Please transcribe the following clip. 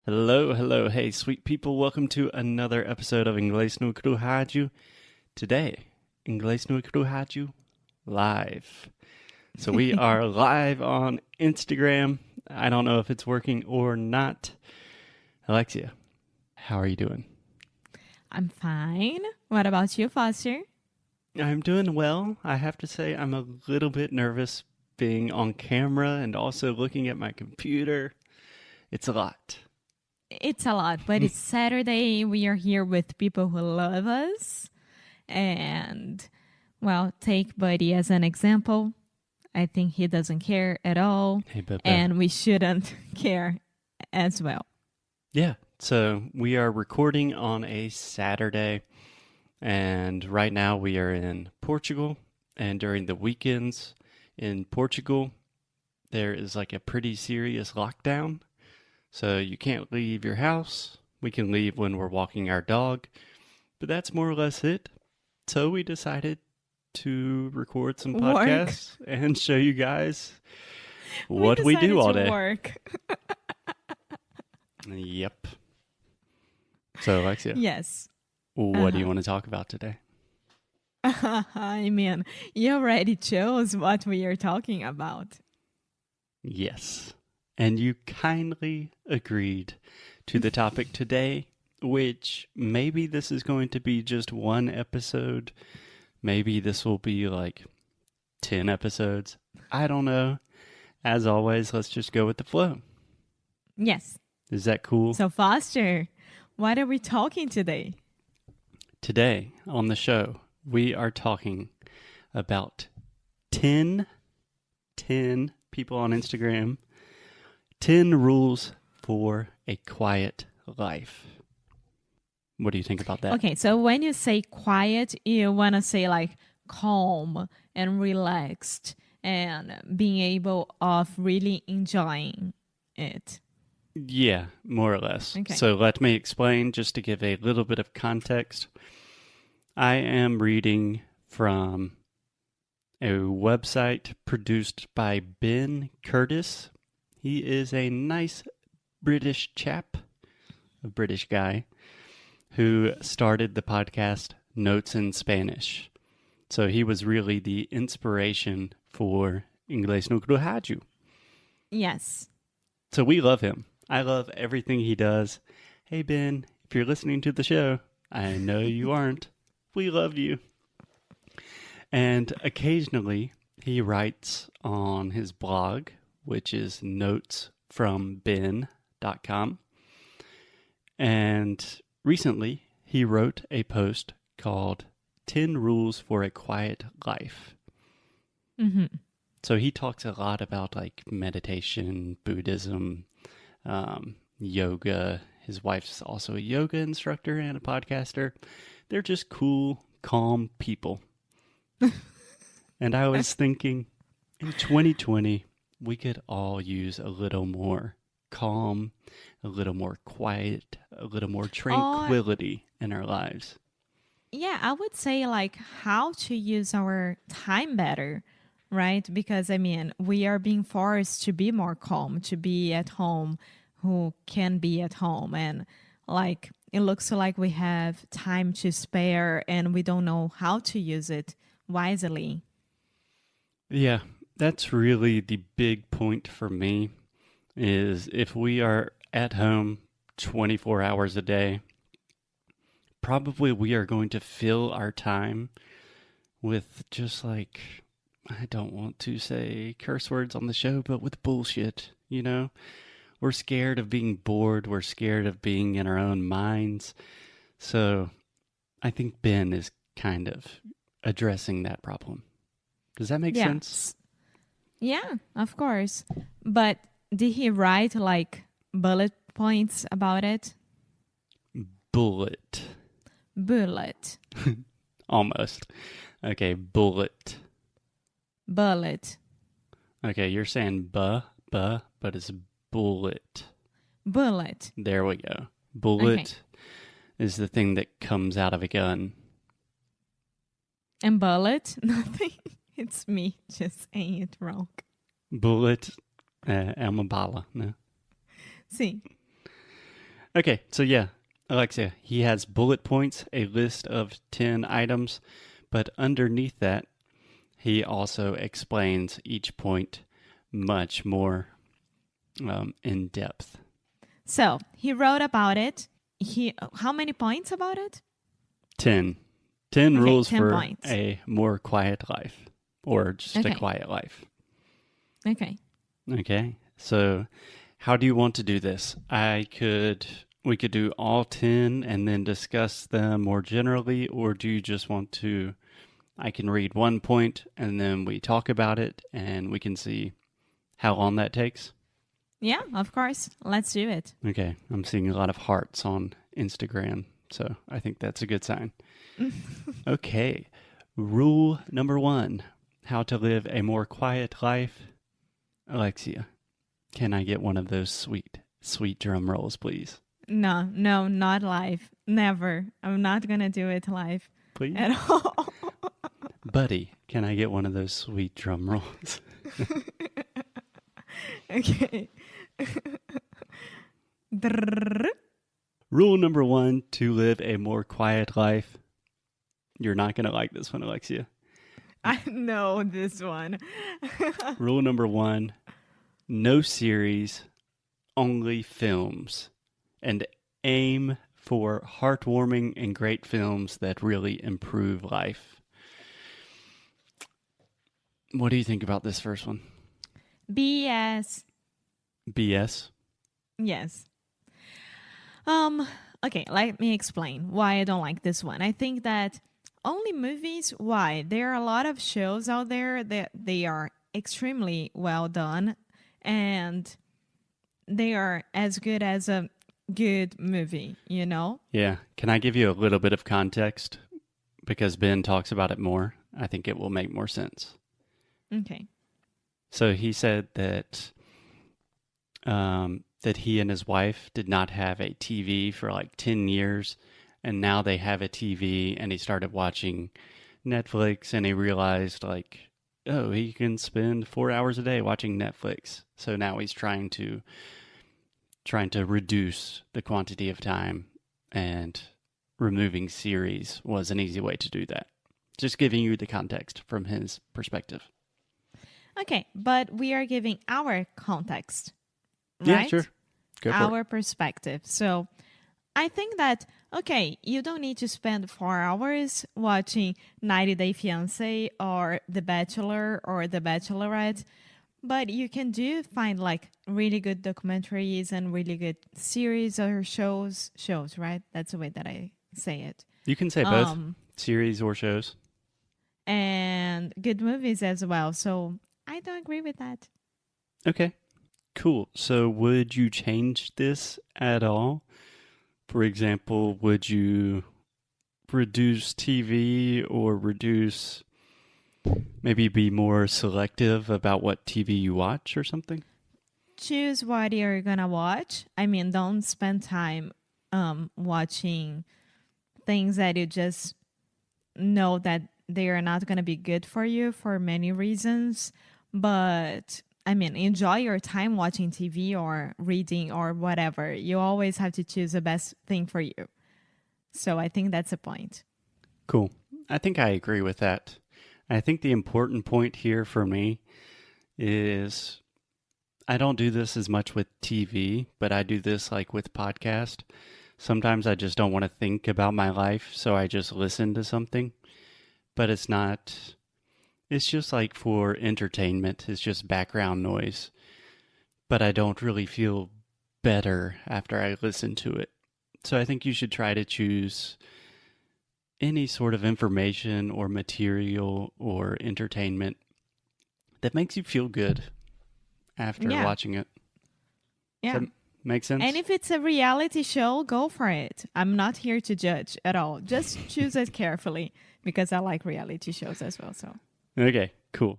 Hello, hello, hey, sweet people. Welcome to another episode of Inglês no Rádio. Today, Inglês no Rádio live. So we are live on Instagram. I don't know if it's working or not. Alexia, how are you doing? I'm fine. What about you, Foster? I'm doing well. I have to say I'm a little bit nervous being on camera and also looking at my computer. It's a lot. It's a lot, but it's Saturday. We are here with people who love us. And, well, take Buddy as an example. I think he doesn't care at all. Hey, Bebe. And we shouldn't care as well. Yeah, so we are recording on a Saturday, and right now we are in Portugal, and during the weekends in Portugal, there is like a pretty serious lockdown, so you can't leave your house. We can leave when we're walking our dog, but that's more or less it. So we decided to record some podcasts and show you guys what we do all day. Work. Yep. So, Alexia. Yes. What do you want to talk about today? I mean, you already chose what we are talking about. Yes. And you kindly agreed to the topic today, which maybe this is going to be just one episode. Maybe this will be like 10 episodes. I don't know. As always, let's just go with the flow. Yes. Is that cool? So, Foster, what are we talking today? Today on the show, we are talking about 10 people on Instagram, 10 rules for a quiet life. What do you think about that? Okay, so when you say quiet, you want to say like calm and relaxed and being able of really enjoying it. Yeah, more or less. Okay. So let me explain just to give a little bit of context. I am reading from a website produced by Ben Curtis. He is a nice British chap, a British guy, who started the podcast Notes in Spanish. So he was really the inspiration for Inglês no Rádio. Yes. So we love him. I love everything he does. Hey, Ben, if you're listening to the show, I know you aren't. We love you. And occasionally he writes on his blog, which is notesfromben.com. And recently he wrote a post called 10 Rules for a Quiet Life. Mm-hmm. So he talks a lot about like meditation, Buddhism, yoga. His wife's also a yoga instructor and a podcaster. They're just cool, calm people. And I was thinking, in 2020, we could all use a little more calm, a little more quiet, a little more tranquility in our lives. Yeah, I would say like how to use our time better, right? Because, I mean, we are being forced to be more calm, to be at home, who can be at home. And like, it looks like we have time to spare and we don't know how to use it wisely. Yeah, that's really the big point for me, is if we are at home 24 hours a day, probably we are going to fill our time with just like, I don't want to say curse words on the show, but with bullshit, you know? We're scared of being bored. We're scared of being in our own minds. So I think Ben is kind of addressing that problem. Does that make sense? Yeah, of course. But did he write like bullet points about it? Bullet. Almost. Okay, bullet. Okay, you're saying but it's bullet. Bullet. There we go. Bullet Okay. is the thing that comes out of a gun. And bullet? Nothing. It's me just saying it wrong. Bullet é uma bala, né? Sim. Okay, so yeah, Alexia, he has bullet points, a list of 10 items, but underneath that, he also explains each point much more in depth. So he wrote about it. How many points about it? 10. 10 Okay, rules 10 for points. a more quiet life, or just a Okay. quiet life. Okay. Okay, so how do you want to do this? We could do all 10 and then discuss them more generally, or do you just want to, I can read one point and then we talk about it and we can see how long that takes? Yeah, of course. Let's do it. Okay, I'm seeing a lot of hearts on Instagram, so I think that's a good sign. Okay, rule number 1, how to live a more quiet life. Alexia, can I get one of those sweet, sweet drum rolls, please? No, not live. Never. I'm not going to do it live Please? at all. Buddy, can I get one of those sweet drum rolls? Okay. Drrrr. Rule number 1, to live a more quiet life. You're not going to like this one, Alexia. I know this one. Rule number 1, no series, only films. And aim for heartwarming and great films that really improve life. What do you think about this first one? BS. BS? Yes. Okay, let me explain why I don't like this one. I think that only movies, why? There are a lot of shows out there that they are extremely well done and they are as good as a good movie, you know? Yeah. Can I give you a little bit of context? Because Ben talks about it more. I think it will make more sense. Okay. So he said that that he and his wife did not have a TV for like 10 years, and now they have a TV, and he started watching Netflix, and he realized like, oh, he can spend 4 hours a day watching Netflix. So now he's trying to reduce the quantity of time, and removing series was an easy way to do that. Just giving you the context from his perspective. Okay, but we are giving our context, right? Yeah, sure. Go for our it. perspective. So I think that, okay, you don't need to spend 4 hours watching 90 Day Fiancé or The Bachelor or The Bachelorette, but you can find like really good documentaries and really good series or shows, right? That's the way that I say it. You can say both, series or shows. And good movies as well. So I don't agree with that. Okay, cool. So would you change this at all? For example, would you reduce TV or maybe be more selective about what TV you watch or something? Choose what you're gonna watch. I mean, don't spend time watching things that you just know that they are not gonna be good for you for many reasons. But I mean, enjoy your time watching TV or reading or whatever. You always have to choose the best thing for you. So I think that's a point. Cool. I think I agree with that. I think the important point here for me is I don't do this as much with TV, but I do this like with podcast. Sometimes I just don't want to think about my life, so I just listen to something. But it's just like for entertainment. It's just background noise. But I don't really feel better after I listen to it. So I think you should try to choose any sort of information or material or entertainment that makes you feel good after watching it. Yeah. Does that make sense? And if it's a reality show, go for it. I'm not here to judge at all. Just choose it carefully because I like reality shows as well. So Okay, cool.